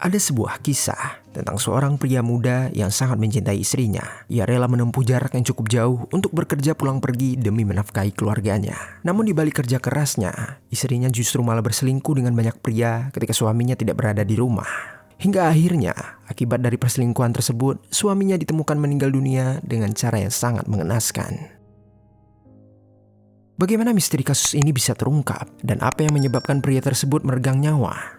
Ada sebuah kisah tentang seorang pria muda yang sangat mencintai istrinya. Ia rela menempuh jarak yang cukup jauh untuk bekerja pulang pergi demi menafkahi keluarganya. Namun di balik kerja kerasnya, istrinya justru malah berselingkuh dengan banyak pria ketika suaminya tidak berada di rumah. Hingga akhirnya, akibat dari perselingkuhan tersebut, suaminya ditemukan meninggal dunia dengan cara yang sangat mengenaskan. Bagaimana misteri kasus ini bisa terungkap dan apa yang menyebabkan pria tersebut meregang nyawa?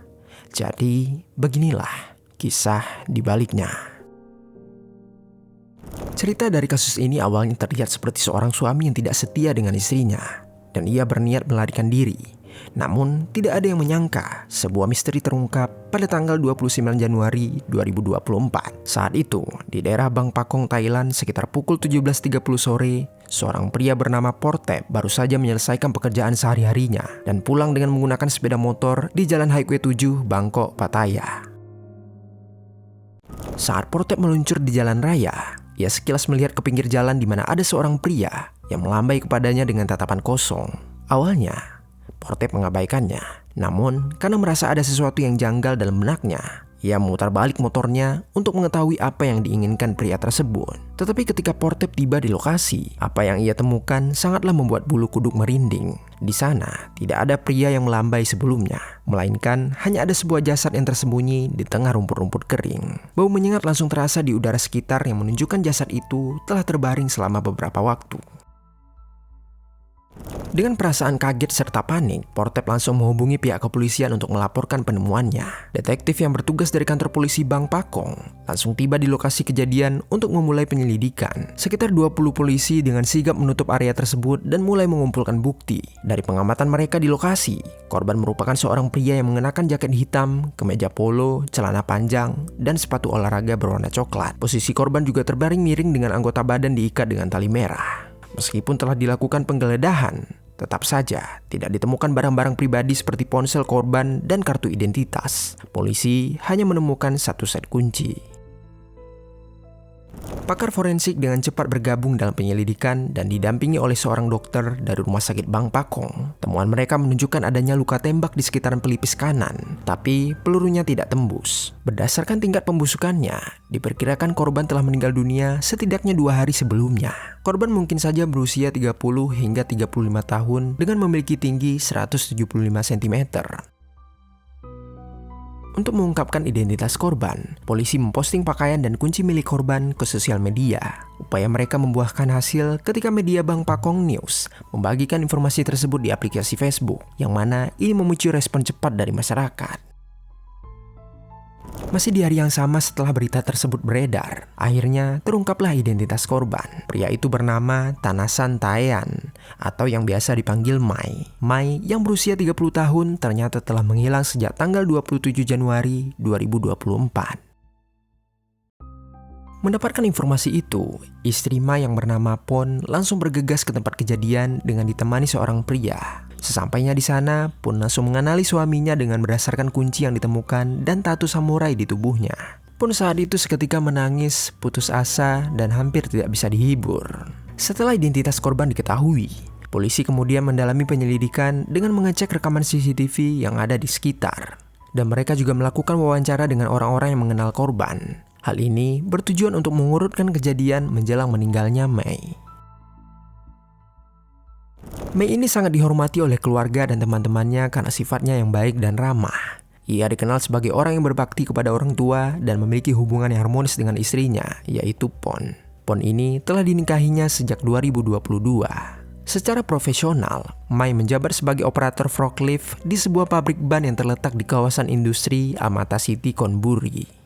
Jadi, beginilah kisah di baliknya. Cerita dari kasus ini awalnya terlihat seperti seorang suami yang tidak setia dengan istrinya, dan ia berniat melarikan diri. Namun, tidak ada yang menyangka sebuah misteri terungkap pada tanggal 29 Januari 2024. Saat itu, di daerah Bang Pakong, Thailand, sekitar pukul 17.30 sore, seorang pria bernama Portep baru saja menyelesaikan pekerjaan sehari-harinya dan pulang dengan menggunakan sepeda motor di Jalan Highway 7, Bangkok, Pattaya. Saat Portep meluncur di jalan raya, ia sekilas melihat ke pinggir jalan di mana ada seorang pria yang melambai kepadanya dengan tatapan kosong. Awalnya, Portep mengabaikannya. Namun, karena merasa ada sesuatu yang janggal dalam benaknya, ia memutar balik motornya untuk mengetahui apa yang diinginkan pria tersebut. Tetapi ketika Portep tiba di lokasi, apa yang ia temukan sangatlah membuat bulu kuduk merinding. Di sana, tidak ada pria yang melambai sebelumnya, melainkan hanya ada sebuah jasad yang tersembunyi di tengah rumput-rumput kering. Bau menyengat langsung terasa di udara sekitar yang menunjukkan jasad itu telah terbaring selama beberapa waktu. Dengan perasaan kaget serta panik, Portep langsung menghubungi pihak kepolisian untuk melaporkan penemuannya. Detektif yang bertugas dari kantor polisi Bang Pakong langsung tiba di lokasi kejadian untuk memulai penyelidikan. Sekitar 20 polisi dengan sigap menutup area tersebut dan mulai mengumpulkan bukti. Dari pengamatan mereka di lokasi, korban merupakan seorang pria yang mengenakan jaket hitam, kemeja polo, celana panjang, dan sepatu olahraga berwarna coklat. Posisi korban juga terbaring miring dengan anggota badan diikat dengan tali merah. Meskipun telah dilakukan penggeledahan, tetap saja tidak ditemukan barang-barang pribadi seperti ponsel korban dan kartu identitas. Polisi hanya menemukan satu set kunci. Pakar forensik dengan cepat bergabung dalam penyelidikan dan didampingi oleh seorang dokter dari rumah sakit Bang Pakong. Temuan mereka menunjukkan adanya luka tembak di sekitaran pelipis kanan, tapi pelurunya tidak tembus. Berdasarkan tingkat pembusukannya, diperkirakan korban telah meninggal dunia setidaknya 2 hari sebelumnya. Korban mungkin saja berusia 30 hingga 35 tahun dengan memiliki tinggi 175 cm. Untuk mengungkapkan identitas korban, polisi memposting pakaian dan kunci milik korban ke sosial media. Upaya mereka membuahkan hasil ketika media Bang Pakong News membagikan informasi tersebut di aplikasi Facebook, yang mana ini memicu respon cepat dari masyarakat. Masih di hari yang sama setelah berita tersebut beredar, akhirnya terungkaplah identitas korban. Pria itu bernama Tanasan Taean, atau yang biasa dipanggil Mai. Mai yang berusia 30 tahun ternyata telah menghilang sejak tanggal 27 Januari 2024. Mendapatkan informasi itu, istri Mai yang bernama Pon langsung bergegas ke tempat kejadian dengan ditemani seorang pria. Sesampainya di sana, Pon langsung mengenali suaminya dengan berdasarkan kunci yang ditemukan dan tato samurai di tubuhnya. Pon saat itu seketika menangis, putus asa, dan hampir tidak bisa dihibur. Setelah identitas korban diketahui, polisi kemudian mendalami penyelidikan dengan mengecek rekaman CCTV yang ada di sekitar. Dan mereka juga melakukan wawancara dengan orang-orang yang mengenal korban. Hal ini bertujuan untuk mengurutkan kejadian menjelang meninggalnya Mei. Mei ini sangat dihormati oleh keluarga dan teman-temannya karena sifatnya yang baik dan ramah. Ia dikenal sebagai orang yang berbakti kepada orang tua dan memiliki hubungan yang harmonis dengan istrinya, yaitu Pon. Pon ini telah dinikahinya sejak 2022. Secara profesional, Mai menjabat sebagai operator forklift di sebuah pabrik ban yang terletak di kawasan industri Amata City, Konburi.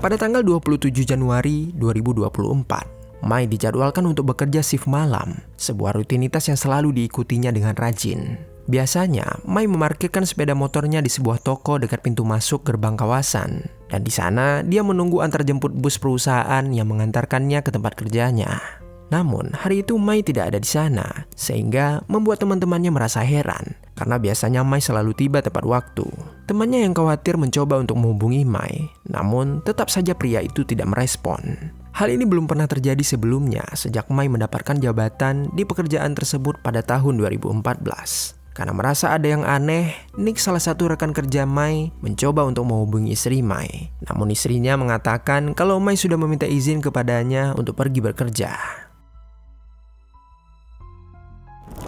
Pada tanggal 27 Januari 2024, Mai dijadwalkan untuk bekerja shift malam, sebuah rutinitas yang selalu diikutinya dengan rajin. Biasanya, Mai memarkirkan sepeda motornya di sebuah toko dekat pintu masuk gerbang kawasan. Dan di sana, dia menunggu antar jemput bus perusahaan yang mengantarkannya ke tempat kerjanya. Namun, hari itu Mai tidak ada di sana, sehingga membuat teman-temannya merasa heran, karena biasanya Mai selalu tiba tepat waktu. Temannya yang khawatir mencoba untuk menghubungi Mai, namun tetap saja pria itu tidak merespon. Hal ini belum pernah terjadi sebelumnya sejak Mai mendapatkan jabatan di pekerjaan tersebut pada tahun 2014. Karena merasa ada yang aneh, Nick, salah satu rekan kerja Mai, mencoba untuk menghubungi istri Mai. Namun istrinya mengatakan kalau Mai sudah meminta izin kepadanya untuk pergi bekerja.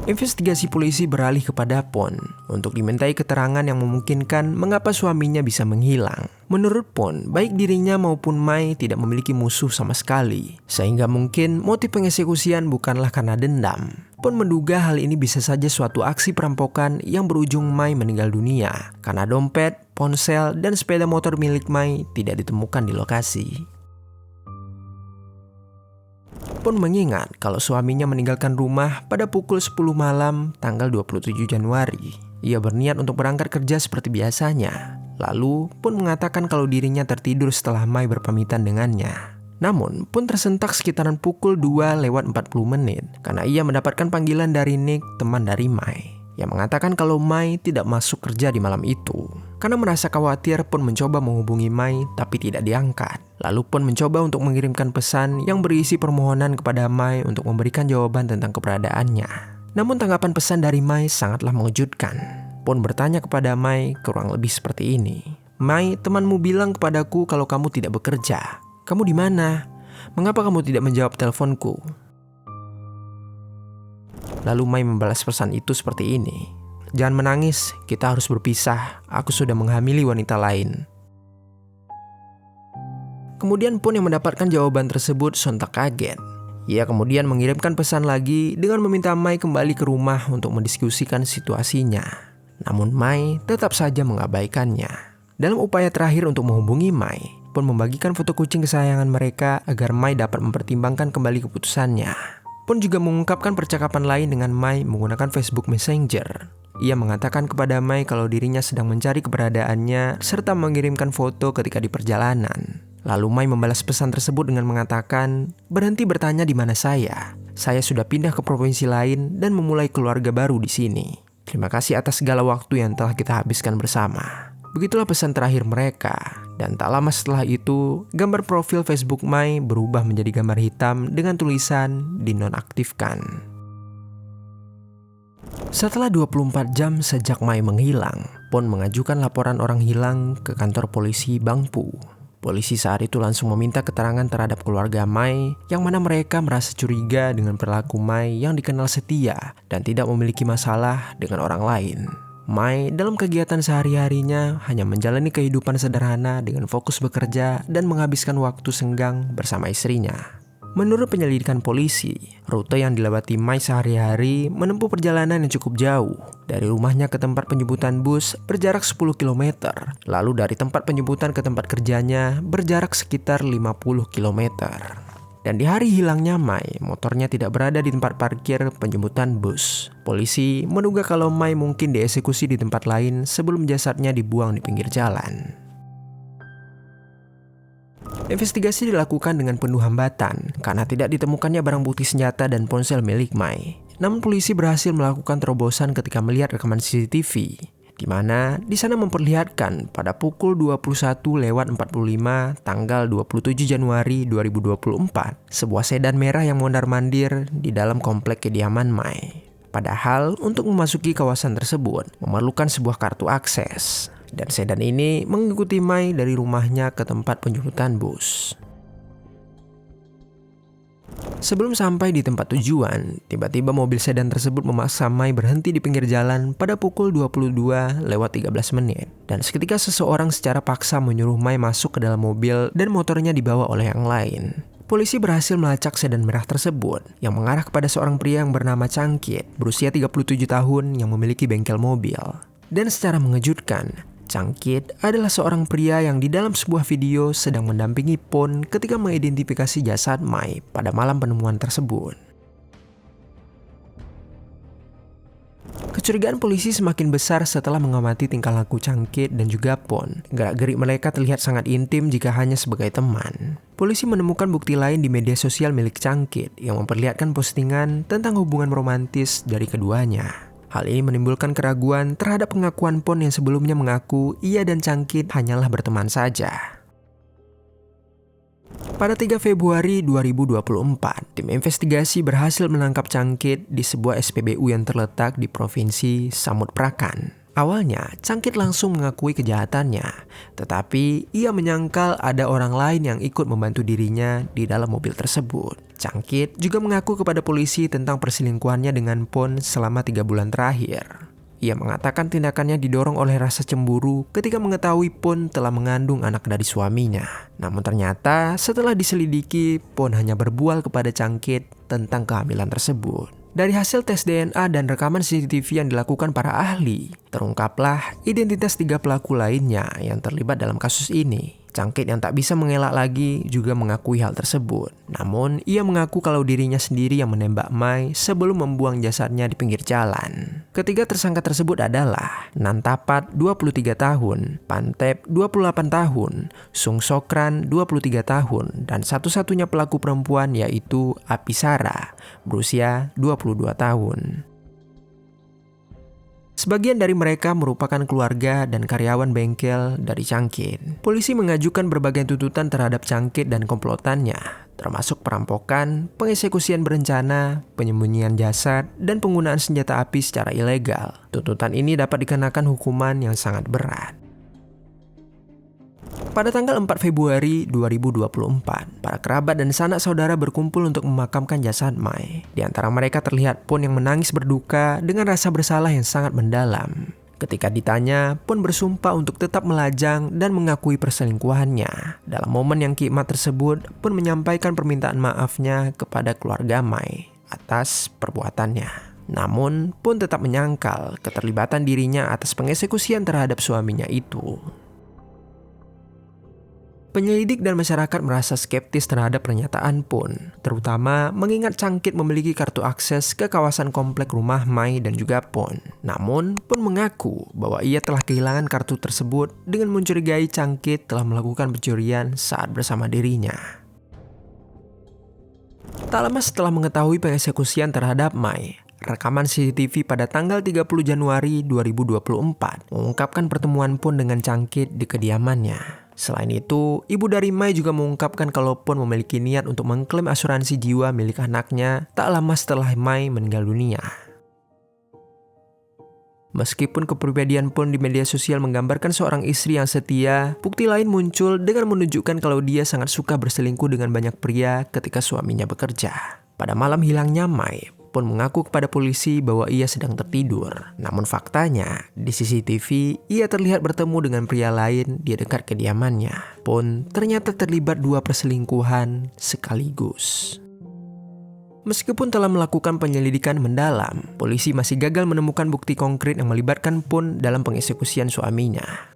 Investigasi polisi beralih kepada Pon untuk dimintai keterangan yang memungkinkan mengapa suaminya bisa menghilang. Menurut Pon, baik dirinya maupun Mai tidak memiliki musuh sama sekali, sehingga mungkin motif pengeksekusian bukanlah karena dendam. Pon menduga hal ini bisa saja suatu aksi perampokan yang berujung Mai meninggal dunia karena dompet, ponsel, dan sepeda motor milik Mai tidak ditemukan di lokasi. Pon mengingat kalau suaminya meninggalkan rumah pada pukul 10 malam tanggal 27 Januari. Ia berniat untuk berangkat kerja seperti biasanya. Lalu Pon mengatakan kalau dirinya tertidur setelah Mai berpamitan dengannya. Namun Pon tersentak sekitaran pukul 2:40 karena ia mendapatkan panggilan dari Nick, teman dari Mai, yang mengatakan kalau Mai tidak masuk kerja di malam itu. Karena merasa khawatir, Pon mencoba menghubungi Mai tapi tidak diangkat. Lalu Pon mencoba untuk mengirimkan pesan yang berisi permohonan kepada Mai untuk memberikan jawaban tentang keberadaannya. Namun tanggapan pesan dari Mai sangatlah mengejutkan. Pon bertanya kepada Mai kurang lebih seperti ini. "Mai, temanmu bilang kepadaku kalau kamu tidak bekerja. Kamu di mana? Mengapa kamu tidak menjawab teleponku?" Lalu Mai membalas pesan itu seperti ini. "Jangan menangis, kita harus berpisah. Aku sudah menghamili wanita lain." Kemudian Pon yang mendapatkan jawaban tersebut sontak kaget. Ia kemudian mengirimkan pesan lagi dengan meminta Mai kembali ke rumah untuk mendiskusikan situasinya. Namun Mai tetap saja mengabaikannya. Dalam upaya terakhir untuk menghubungi Mai, Pon membagikan foto kucing kesayangan mereka agar Mai dapat mempertimbangkan kembali keputusannya. Pon juga mengungkapkan percakapan lain dengan Mai menggunakan Facebook Messenger. Ia mengatakan kepada Mai kalau dirinya sedang mencari keberadaannya serta mengirimkan foto ketika di perjalanan. Lalu Mai membalas pesan tersebut dengan mengatakan, "Berhenti bertanya di mana saya. Saya sudah pindah ke provinsi lain dan memulai keluarga baru di sini. Terima kasih atas segala waktu yang telah kita habiskan bersama." Begitulah pesan terakhir mereka. Dan tak lama setelah itu, gambar profil Facebook Mai berubah menjadi gambar hitam dengan tulisan "dinonaktifkan". Setelah 24 jam sejak Mai menghilang, Pon mengajukan laporan orang hilang ke kantor polisi Bangpu. Polisi saat itu langsung meminta keterangan terhadap keluarga Mai, yang mana mereka merasa curiga dengan perilaku Mai yang dikenal setia dan tidak memiliki masalah dengan orang lain. Mai dalam kegiatan sehari-harinya hanya menjalani kehidupan sederhana dengan fokus bekerja dan menghabiskan waktu senggang bersama istrinya. Menurut penyelidikan polisi, rute yang dilewati Mai sehari-hari menempuh perjalanan yang cukup jauh. Dari rumahnya ke tempat penjemputan bus berjarak 10 km, lalu dari tempat penjemputan ke tempat kerjanya berjarak sekitar 50 km. Dan di hari hilangnya Mai, motornya tidak berada di tempat parkir penjemputan bus. Polisi menduga kalau Mai mungkin dieksekusi di tempat lain sebelum jasadnya dibuang di pinggir jalan. Investigasi dilakukan dengan penuh hambatan karena tidak ditemukannya barang bukti senjata dan ponsel milik Mai. Namun polisi berhasil melakukan terobosan ketika melihat rekaman CCTV, di mana di sana memperlihatkan pada pukul 21:45 tanggal 27 Januari 2024, sebuah sedan merah yang mondar-mandir di dalam komplek kediaman Mai. Padahal untuk memasuki kawasan tersebut memerlukan sebuah kartu akses. Dan sedan ini mengikuti Mai dari rumahnya ke tempat penjemputan bus. Sebelum sampai di tempat tujuan, tiba-tiba mobil sedan tersebut memaksa Mai berhenti di pinggir jalan pada pukul 22:13. Dan seketika seseorang secara paksa menyuruh Mai masuk ke dalam mobil dan motornya dibawa oleh yang lain. Polisi berhasil melacak sedan merah tersebut yang mengarah kepada seorang pria yang bernama Cangkit, berusia 37 tahun yang memiliki bengkel mobil. Dan secara mengejutkan, Cangkit adalah seorang pria yang di dalam sebuah video sedang mendampingi Pon ketika mengidentifikasi jasad Mai pada malam penemuan tersebut. Kecurigaan polisi semakin besar setelah mengamati tingkah laku Cangkit dan juga Pon. Gerak-gerik mereka terlihat sangat intim jika hanya sebagai teman. Polisi menemukan bukti lain di media sosial milik Cangkit yang memperlihatkan postingan tentang hubungan romantis dari keduanya. Hal ini menimbulkan keraguan terhadap pengakuan Pon yang sebelumnya mengaku ia dan Cangkit hanyalah berteman saja. Pada 3 Februari 2024, tim investigasi berhasil menangkap Cangkit di sebuah SPBU yang terletak di Provinsi Samut Prakan. Awalnya, Cangkit langsung mengakui kejahatannya, tetapi ia menyangkal ada orang lain yang ikut membantu dirinya di dalam mobil tersebut. Cangkit juga mengaku kepada polisi tentang perselingkuhannya dengan Pon selama 3 bulan terakhir. Ia mengatakan tindakannya didorong oleh rasa cemburu ketika mengetahui Pon telah mengandung anak dari suaminya. Namun ternyata setelah diselidiki, Pon hanya berbual kepada Cangkit tentang kehamilan tersebut. Dari hasil tes DNA dan rekaman CCTV yang dilakukan para ahli, terungkaplah identitas 3 pelaku lainnya yang terlibat dalam kasus ini. Cangkit yang tak bisa mengelak lagi juga mengakui hal tersebut. Namun, ia mengaku kalau dirinya sendiri yang menembak Mai sebelum membuang jasadnya di pinggir jalan. Ketiga tersangka tersebut adalah Nantapat 23 tahun, Pantep 28 tahun, Sung Sokran 23 tahun, dan satu-satunya pelaku perempuan yaitu Apisara berusia 22 tahun. Sebagian dari mereka merupakan keluarga dan karyawan bengkel dari Cangkit. Polisi mengajukan berbagai tuntutan terhadap Cangkit dan komplotannya, termasuk perampokan, pengeksekusian berencana, penyembunyian jasad, dan penggunaan senjata api secara ilegal. Tuntutan ini dapat dikenakan hukuman yang sangat berat. Pada tanggal 4 Februari 2024, para kerabat dan sanak saudara berkumpul untuk memakamkan jasad Mai. Di antara mereka terlihat Pon yang menangis berduka dengan rasa bersalah yang sangat mendalam. Ketika ditanya, Pon bersumpah untuk tetap melajang dan mengakui perselingkuhannya. Dalam momen yang kiamat tersebut, Pon menyampaikan permintaan maafnya kepada keluarga Mai atas perbuatannya. Namun, Pon tetap menyangkal keterlibatan dirinya atas pengeksekusian terhadap suaminya itu. Penyelidik dan masyarakat merasa skeptis terhadap pernyataan Pon, terutama mengingat Cangkit memiliki kartu akses ke kawasan komplek rumah Mai dan juga Pon. Namun, Pon mengaku bahwa ia telah kehilangan kartu tersebut dengan mencurigai Cangkit telah melakukan pencurian saat bersama dirinya. Tak lama setelah mengetahui pengeksekusian terhadap Mai, rekaman CCTV pada tanggal 30 Januari 2024 mengungkapkan pertemuan Pon dengan Cangkit di kediamannya. Selain itu, ibu dari Mai juga mengungkapkan kalau Pon memiliki niat untuk mengklaim asuransi jiwa milik anaknya tak lama setelah Mai meninggal dunia. Meskipun kepribadian Pon di media sosial menggambarkan seorang istri yang setia, bukti lain muncul dengan menunjukkan kalau dia sangat suka berselingkuh dengan banyak pria ketika suaminya bekerja. Pada malam hilangnya Mai, Pon mengaku kepada polisi bahwa ia sedang tertidur. Namun faktanya, di CCTV, ia terlihat bertemu dengan pria lain di dekat kediamannya. Pon ternyata terlibat 2 perselingkuhan sekaligus. Meskipun telah melakukan penyelidikan mendalam, polisi masih gagal menemukan bukti konkret yang melibatkan Pon dalam pengeksekusian suaminya.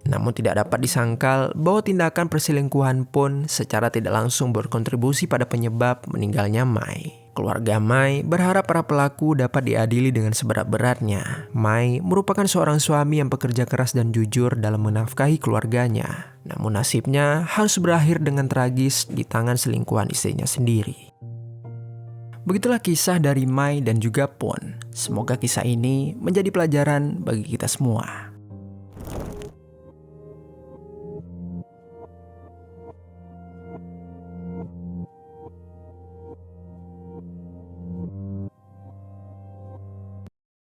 Namun tidak dapat disangkal bahwa tindakan perselingkuhan Pon secara tidak langsung berkontribusi pada penyebab meninggalnya Mai. Keluarga Mai berharap para pelaku dapat diadili dengan seberat-beratnya. Mai merupakan seorang suami yang pekerja keras dan jujur dalam menafkahi keluarganya. Namun nasibnya harus berakhir dengan tragis di tangan selingkuhan istrinya sendiri. Begitulah kisah dari Mai dan juga Pon. Semoga kisah ini menjadi pelajaran bagi kita semua.